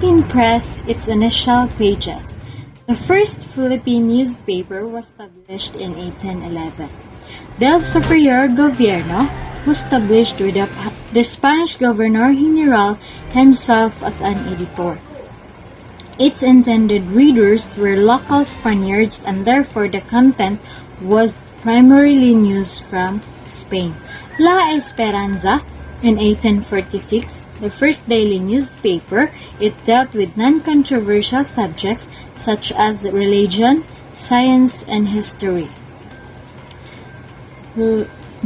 Philippine press its initial pages. The first Philippine newspaper was published in 1811. Del Superior Gobierno was established with the Spanish Governor-General himself as an editor. Its intended readers were local Spaniards and therefore the content was primarily news from Spain. La Esperanza in 1846, the first daily newspaper, it dealt with non-controversial subjects such as religion, science, and history.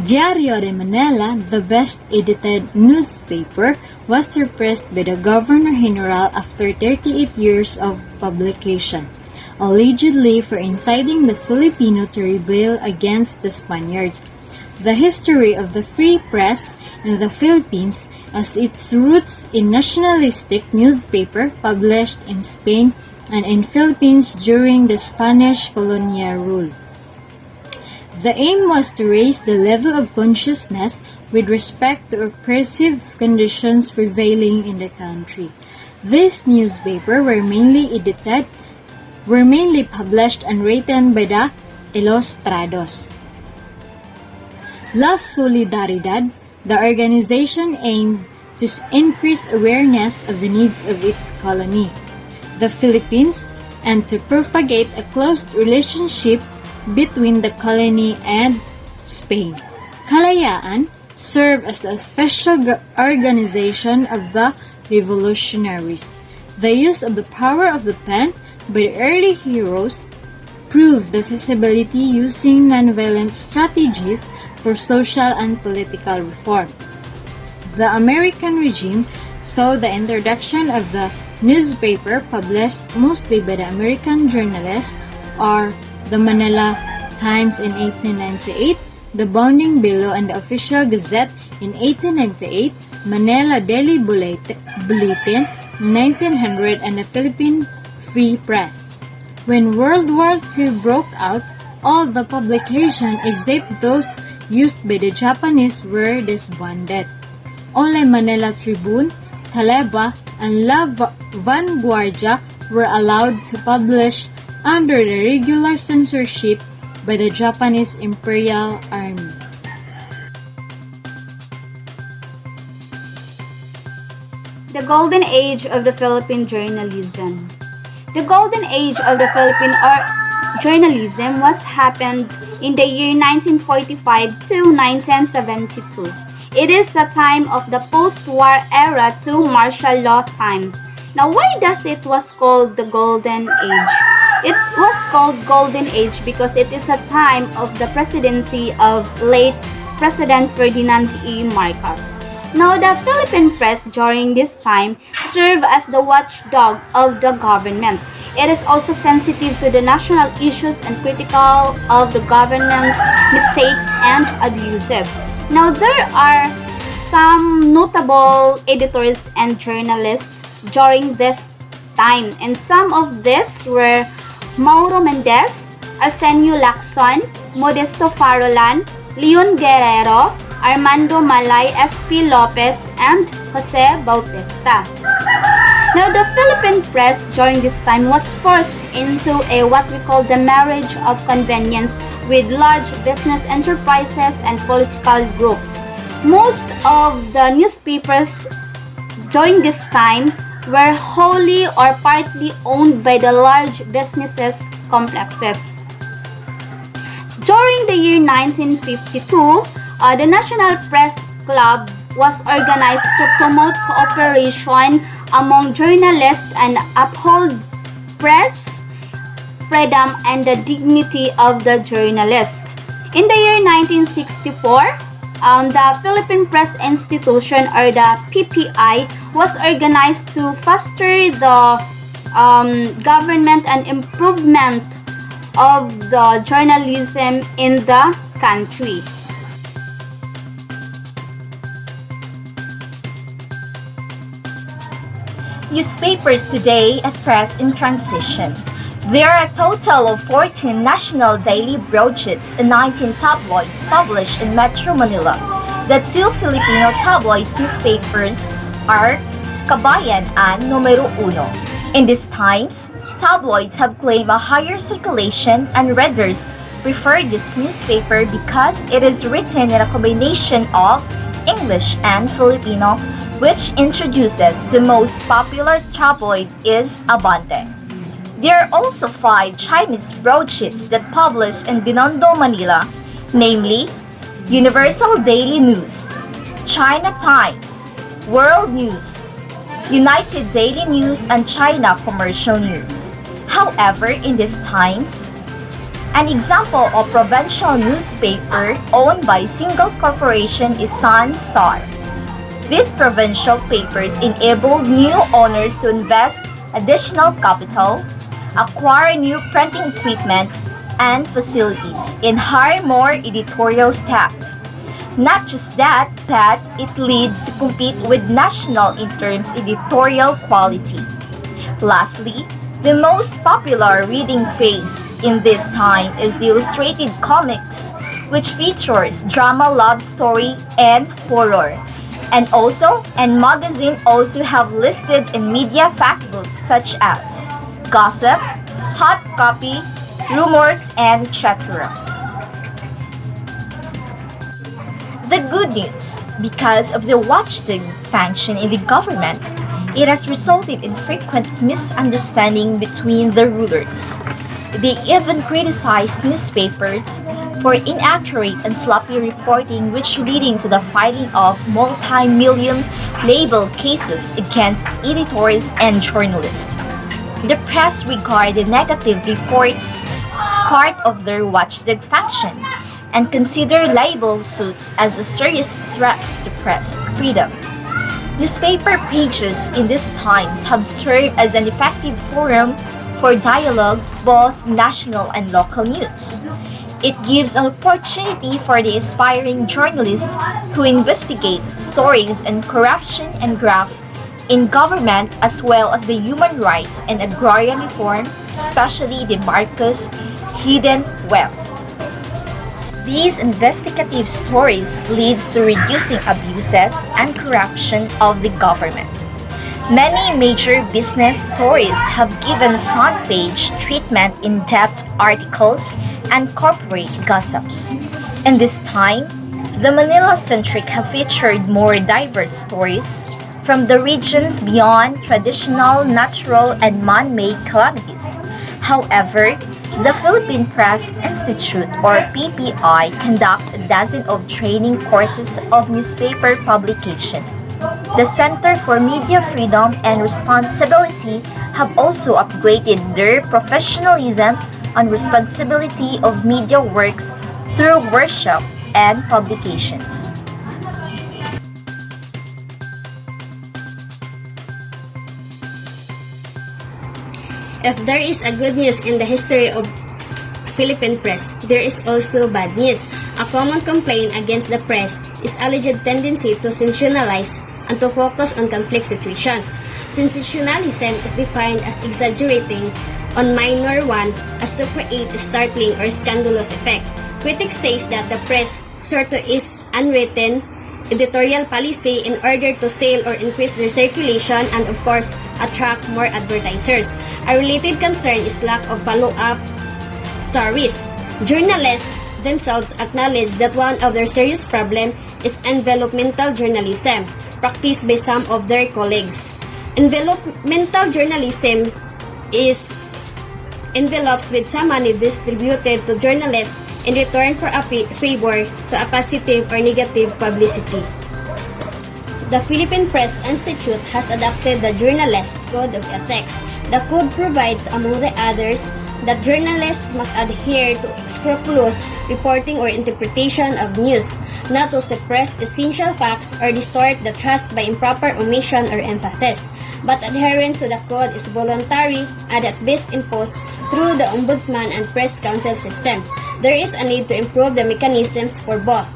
Diario de Manila, the best-edited newspaper, was suppressed by the Governor-General after 38 years of publication, allegedly for inciting the Filipino to rebel against the Spaniards. The history of the free press in the Philippines has its roots in nationalistic newspaper published in Spain and in Philippines during the Spanish colonial rule. The aim was to raise the level of consciousness with respect to oppressive conditions prevailing in the country. These newspapers were mainly published and written by the Ilustrados. La Solidaridad, the organization aimed to increase awareness of the needs of its colony, the Philippines, and to propagate a close relationship between the colony and Spain. Kalayaan served as the special organization of the revolutionaries. The use of the power of the pen by the early heroes proved the feasibility using nonviolent strategies for social and political reform. The American regime saw the introduction of the newspaper published mostly by the American journalists or the Manila Times in 1898, the Bounding Billow and the Official Gazette in 1898, Manila Daily Bulletin in 1900, and the Philippine Free Press. When World War II broke out, all the publications except those used by the Japanese were disbanded. Only Manila Tribune, Taleba, and La Vanguardia were allowed to publish under the regular censorship by the Japanese Imperial Army. The Golden Age of the Philippine Journalism. The Golden Age of the Philippine journalism was happened in the year 1945 to 1972. It is the time of the post-war era to martial law times. Now, why does it was called the Golden Age? It was called Golden Age because it is a time of the presidency of late President Ferdinand E. Marcos. Now, the Philippine press during this time served as the watchdog of the government. It is also sensitive to the national issues and critical of the government's mistakes and abuses. Now, there are some notable editors and journalists during this time, and some of these were Mauro Mendez, Arsenio Lacson, Modesto Farolan, Leon Guerrero, Armando Malay, S.P. Lopez, and Jose Bautista. Now, the Philippine press during this time was forced into what we call the marriage of convenience with large business enterprises and political groups. Most of the newspapers during this time were wholly or partly owned by the large businesses complexes. During the year 1952, the National Press Club was organized to promote cooperation among journalists and uphold press freedom and the dignity of the journalist. In the year 1964, the Philippine Press Institution, or the PPI, was organized to foster the government and improvement of the journalism in the country. Newspapers today at press in transition. There are a total of 14 national daily broadsheets and 19 tabloids published in Metro Manila. The two Filipino tabloids newspapers are Kabayan and Numero Uno. In these times, tabloids have claimed a higher circulation and readers prefer this newspaper because it is written in a combination of English and Filipino, which introduces the most popular tabloid is Abante. There are also 5 Chinese broadsheets that publish in Binondo, Manila, namely Universal Daily News, China Times, World News, United Daily News, and China Commercial News. However, in these times, an example of provincial newspaper owned by single corporation is Sun Star. These provincial papers enabled new owners to invest additional capital, acquire new printing equipment and facilities, and hire more editorial staff. Not just that, but it leads to compete with national in terms editorial quality. Lastly, the most popular reading phase in this time is the illustrated comics, which features drama, love story, and horror. And magazine also have listed in media fact books such as gossip, hot copy, rumors, and etc. The good news, because of the watchdog function in the government, it has resulted in frequent misunderstanding between the rulers. They even criticized newspapers for inaccurate and sloppy reporting, which leading to the filing of multi-million label cases against editors and journalists. The press regard the negative reports part of their watchdog function and consider libel suits as a serious threat to press freedom. Newspaper pages in these times have served as an effective forum for dialogue, both national and local news. It gives an opportunity for the aspiring journalist who investigates stories on corruption and graft in government as well as the human rights and agrarian reform, especially the Marcos hidden wealth. These investigative stories leads to reducing abuses and corruption of the government. Many major business stories have given front page treatment in depth articles and corporate gossips. In this time, the Manila-centric have featured more diverse stories from the regions beyond traditional, natural, and man-made calamities. However, the Philippine Press Institute or PPI conducts a dozen of training courses of newspaper publication. The Center for Media Freedom and Responsibility have also upgraded their professionalism on responsibility of media works through workshop and publications. If there is a good news in the history of Philippine press, there is also bad news. A common complaint against the press is alleged tendency to sensationalize and to focus on conflict situations. Sensationalism is defined as exaggerating on minor one as to create a startling or scandalous effect. Critics say that the press sort of is unwritten editorial policy in order to sell or increase their circulation and of course attract more advertisers. A related concern is lack of follow-up stories. Journalists themselves acknowledge that one of their serious problems is envelopmental journalism, practiced by some of their colleagues. Envelopmental journalism is envelopes with some money distributed to journalists in return for a favor to a positive or negative publicity. The Philippine Press Institute has adopted the Journalist Code of Ethics. The code provides, among the others, that journalists must adhere to scrupulous reporting or interpretation of news, not to suppress essential facts or distort the trust by improper omission or emphasis. But adherence to the code is voluntary and at best imposed through the Ombudsman and Press Council system. There is a need to improve the mechanisms for both.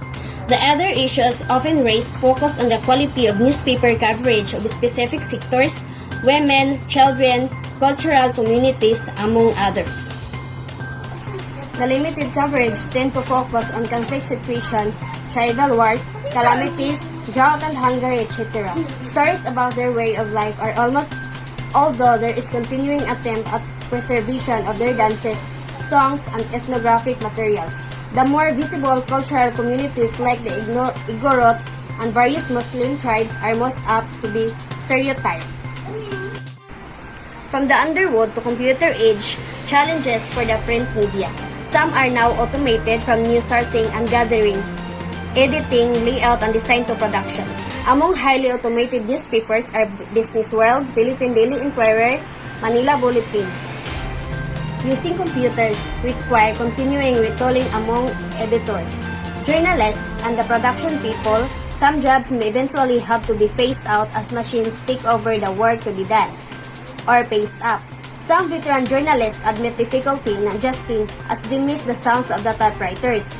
The other issues often raised focus on the quality of newspaper coverage of specific sectors, women, children, cultural communities, among others. The limited coverage tend to focus on conflict situations, tribal wars, calamities, drought and hunger, etc. Stories about their way of life are almost, although there is continuing attempt at preservation of their dances, songs, and ethnographic materials. The more visible cultural communities like the Igorots and various Muslim tribes are most apt to be stereotyped. From the underworld to computer age, challenges for the print media. Some are now automated from news sourcing and gathering, editing, layout, and design to production. Among highly automated newspapers are Business World, Philippine Daily Inquirer, Manila Bulletin. Using computers require continuing retooling among editors, journalists, and the production people. Some jobs may eventually have to be phased out as machines take over the work to be done or paced up. Some veteran journalists admit difficulty in adjusting as they miss the sounds of the typewriters.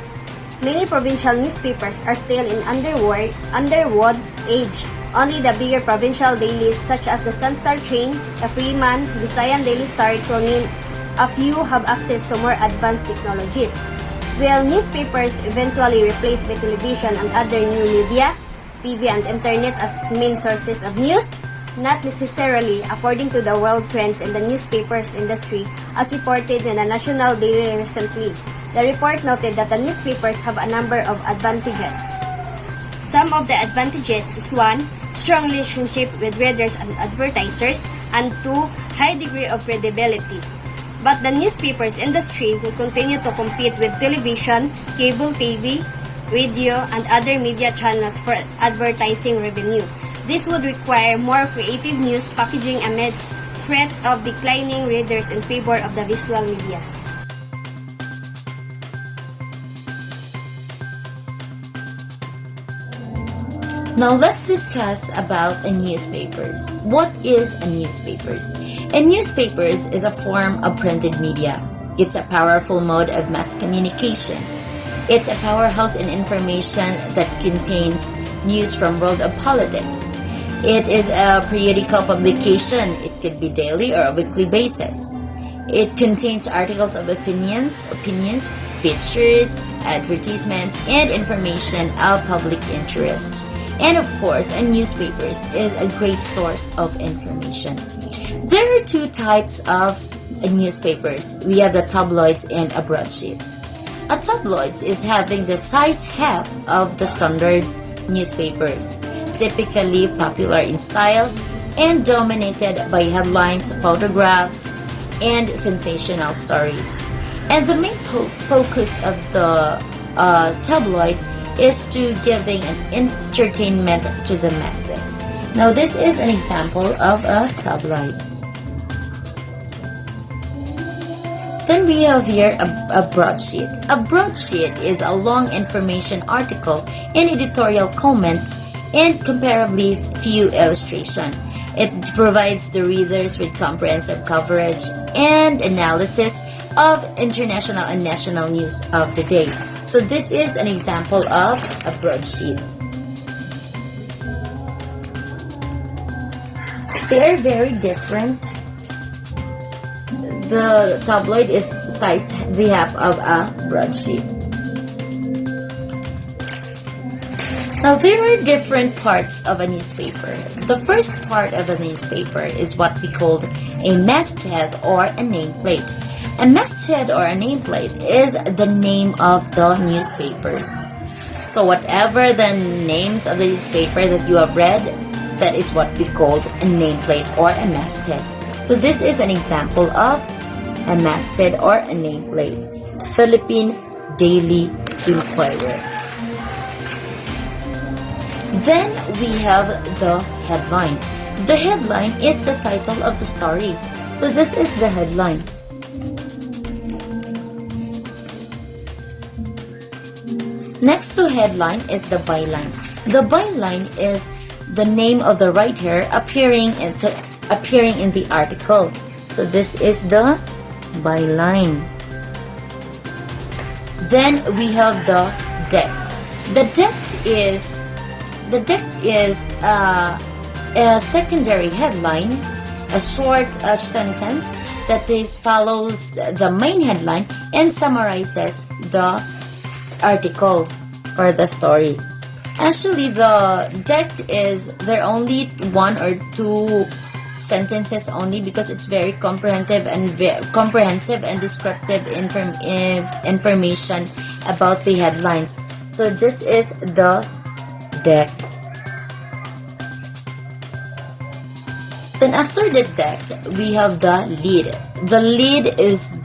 Many provincial newspapers are still in underwood age. Only the bigger provincial dailies such as the Sunstar Chain, the Freeman, Visayan Daily Star, to name a few, have access to more advanced technologies. Will newspapers eventually replaced by television and other new media, TV and internet as main sources of news? Not necessarily, according to the world trends in the newspapers industry, as reported in the National Daily recently. The report noted that the newspapers have a number of advantages. Some of the advantages is 1. Strong relationship with readers and advertisers, and 2. High degree of credibility. But the newspapers industry will continue to compete with television, cable TV, radio, and other media channels for advertising revenue. This would require more creative news packaging amidst threats of declining readers in favor of the visual media. Now let's discuss about a newspapers. What is a newspapers? A newspapers is a form of printed media. It's a powerful mode of mass communication. It's a powerhouse in information that contains news from world of politics. It is a periodical publication. It could be daily or a weekly basis. It contains articles of opinions, features, advertisements, and information of public interest. And of course, a newspapers is a great source of information. There are two types of newspapers. We have the tabloids and a broadsheets. A tabloids is having the size half of the standards newspapers, typically popular in style and dominated by headlines, photographs, and sensational stories. And the main focus of the tabloid is to giving an entertainment to the masses. Now this is an example of a tabloid. Then we have here a broadsheet. A broadsheet is a long information article and editorial comment and comparably few illustration. It provides the readers with comprehensive coverage and analysis of international and national news of the day. So this is an example of a broadsheets. They are very different. The tabloid is size the half of a broadsheets. Now there are different parts of a newspaper. The first part of a newspaper is what we call a masthead or a nameplate. A masthead or a nameplate is the name of the newspapers. So whatever the names of the newspaper that you have read, that is what we called a nameplate or a masthead. So this is an example of a masthead or a nameplate. Philippine Daily Inquirer. Then we have the headline. The headline is the title of the story. So this is the headline. Next to headline is the byline. The byline is the name of the writer appearing in the article. So this is the byline. Then we have the depth. The depth is a secondary headline a short sentence that is follows the main headline and summarizes the article or the story. Actually, the text is there only one or two sentences only because it's very comprehensive and descriptive information about the headlines. So this is the deck. Then after the deck, we have the lead. The lead is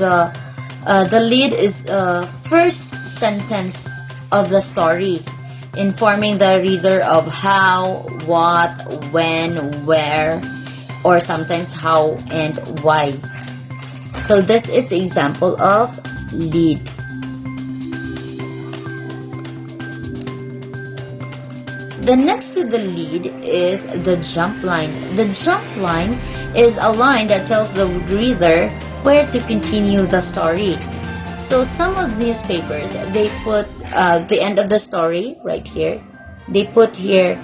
the first sentence of the story, informing the reader of how, what, when, where, or sometimes how and why. So this is the example of lead. The next to the lead is the jump line. The jump line is a line that tells the reader where to continue the story. So some of newspapers, they put the end of the story right here. They put here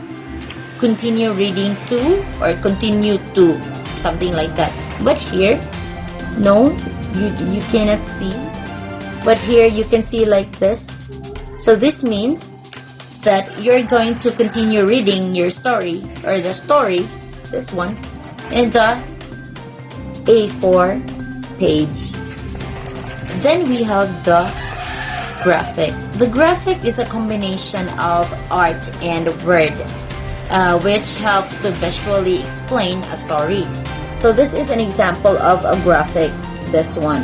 continue reading to or continue to, something like that. But here, no, you cannot see. But here you can see like this. So this means that you're going to continue reading your story or the story, this one, in the A4 page. Then we have the graphic. The graphic is a combination of art and word, which helps to visually explain a story. So this is an example of a graphic. This one,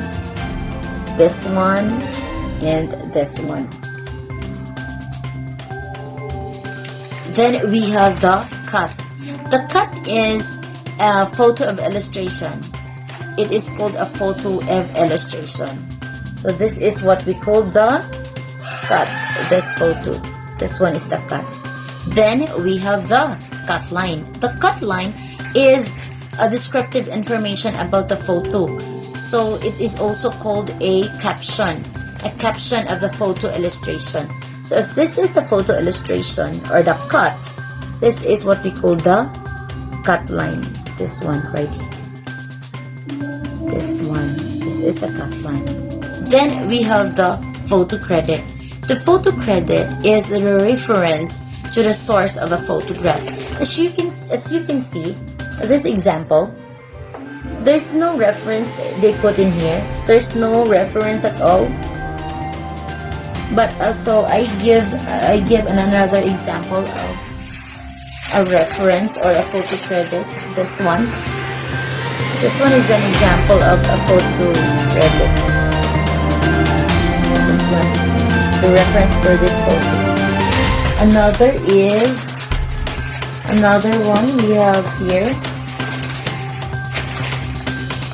and this one. Then we have the cut. The cut is a photo of illustration. It is called a photo of illustration. So this is what we call the cut. This photo. This one is the cut. Then we have the cut line. The cut line is a descriptive information about the photo. So it is also called a caption of the photo illustration. So if this is the photo illustration or the cut, this is what we call the cut line. This one right here. This one. This is the cut line. Then we have the photo credit. The photo credit is a reference to the source of a photograph. As you can see, this example, there's no reference they put in here. There's no reference at all. But also I give another example of a reference or a photo credit. This one is an example of a photo credit. This one, the reference for this photo. Another one we have here.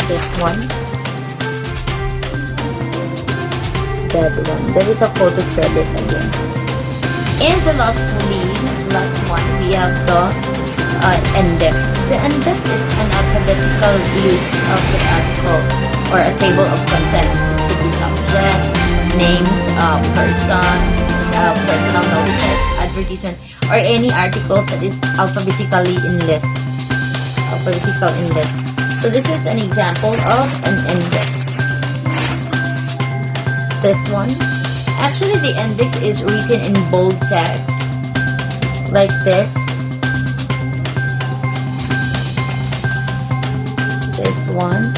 This one. That one. That is a photo credit again. And the last one, we have the index. The index is an alphabetical list of the article or a table of contents. It could be subjects, names, persons, personal notices, advertisement, or any articles that is alphabetically in list. So this is an example of an index. This one, actually the index is written in bold text like this. This one,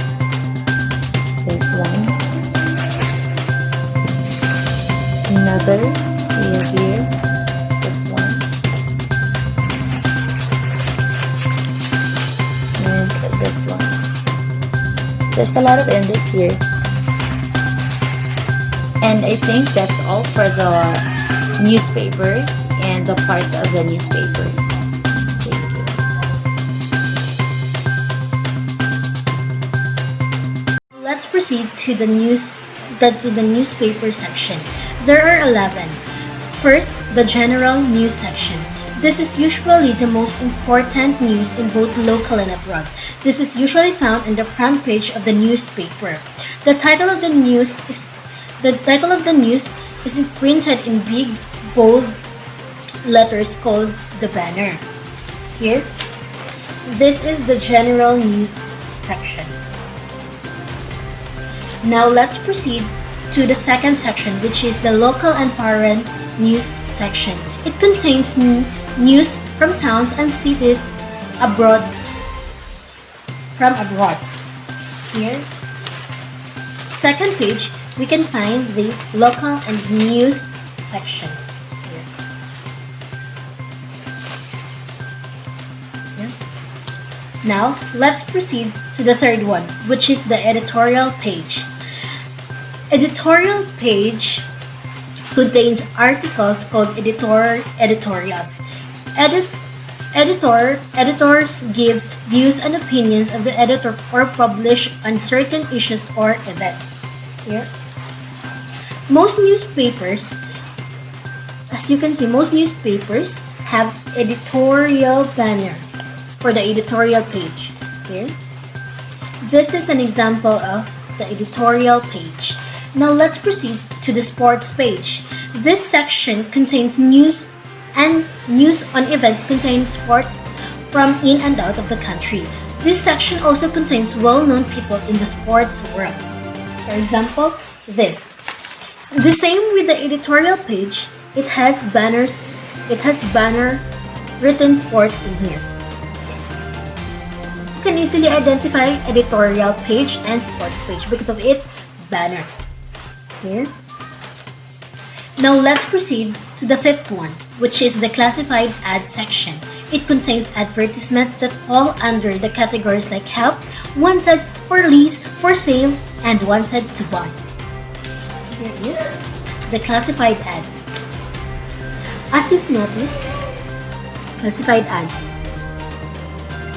another we have here, this one, and this one. There's a lot of index here. And I think that's all for the newspapers and the parts of the newspapers. Thank you. Let's proceed to the newspaper section. There are 11. First, the general news section. This is usually the most important news in both local and abroad. This is usually found in the front page of the newspaper. The title of the news is printed in big, bold letters called the banner. Here, this is the general news section. Now let's proceed to the second section, which is the local and foreign news section. It contains news from towns and cities from abroad. Here, second page, we can find the local and news section. Here. Now, let's proceed to the third one, which is the editorial page. Editorial page contains articles called editorials. Editors gives views and opinions of the editor or publish on certain issues or events. Here. Most newspapers, as you can see, most newspapers have editorial banner for the editorial page. Here. This is an example of the editorial page. Now let's proceed to the sports page. This section contains news on events containing sports from in and out of the country. This section also contains well-known people in the sports world. For example, this. The same with the editorial page, it has banner written sports in here. You can easily identify editorial page and sports page because of its banner. Here. Now let's proceed to the fifth one, which is the classified ad section. It contains advertisements that fall under the categories like help, wanted, for lease, for sale, and wanted to buy. Here is the classified ads. As you've noticed, classified ads.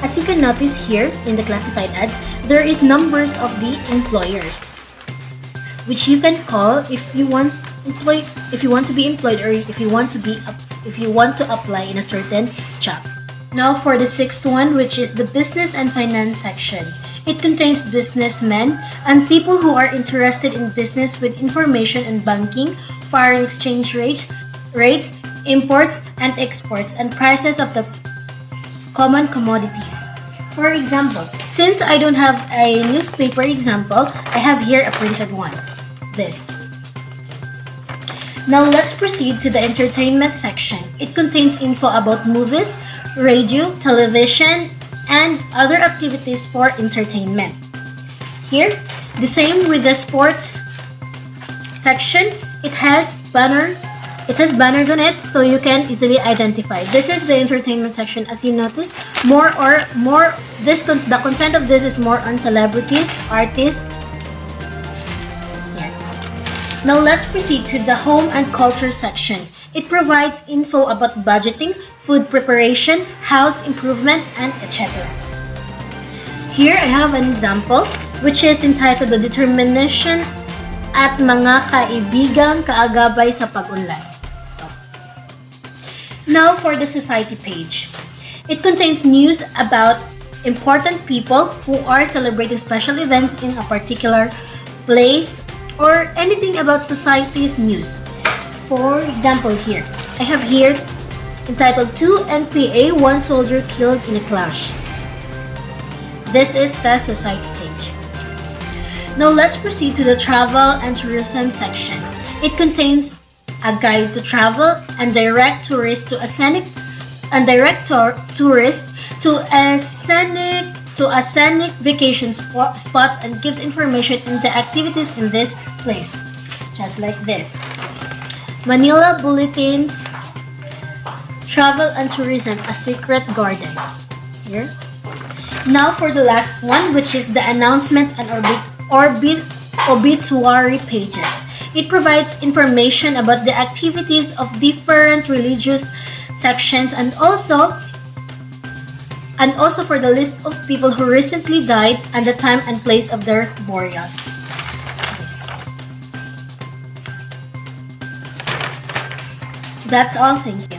As you can notice here in the classified ads, there is numbers of the employers, which you can call if you want to be employed or if you want to apply in a certain job. Now for the sixth one, which is the business and finance section. It contains businessmen and people who are interested in business with information on banking, foreign exchange rates, imports and exports, and prices of the common commodities. For example, since I don't have a newspaper example, I have here a printed one. This. Now let's proceed to the entertainment section. It contains info about movies, radio, television, and other activities for entertainment. Here, the same with the sports section. It has banners on it, so you can easily identify. This is the entertainment section. As you notice, the content of this is more on celebrities, artists. Now let's proceed to the home and culture section. It provides info about budgeting, food preparation, house improvement, and etc. Here I have an example which is entitled The Determination at Mga Kaibigang Kaagabay sa Pag-unlad. Now for the society page. It contains news about important people who are celebrating special events in a particular place, or anything about society's news. For example, here, I have here entitled 2 NPA, 1 soldier killed in a clash. This is the society page. Now let's proceed to the travel and tourism section. It contains a guide to travel and direct tourists to scenic vacation spots and gives information on the activities in this place, just like this. Manila Bulletins, Travel and Tourism, a Secret Garden. Here. Now for the last one, which is the announcement and obituary pages. It provides information about the activities of different religious sections and also for the list of people who recently died and the time and place of their burials. That's all. Thank you.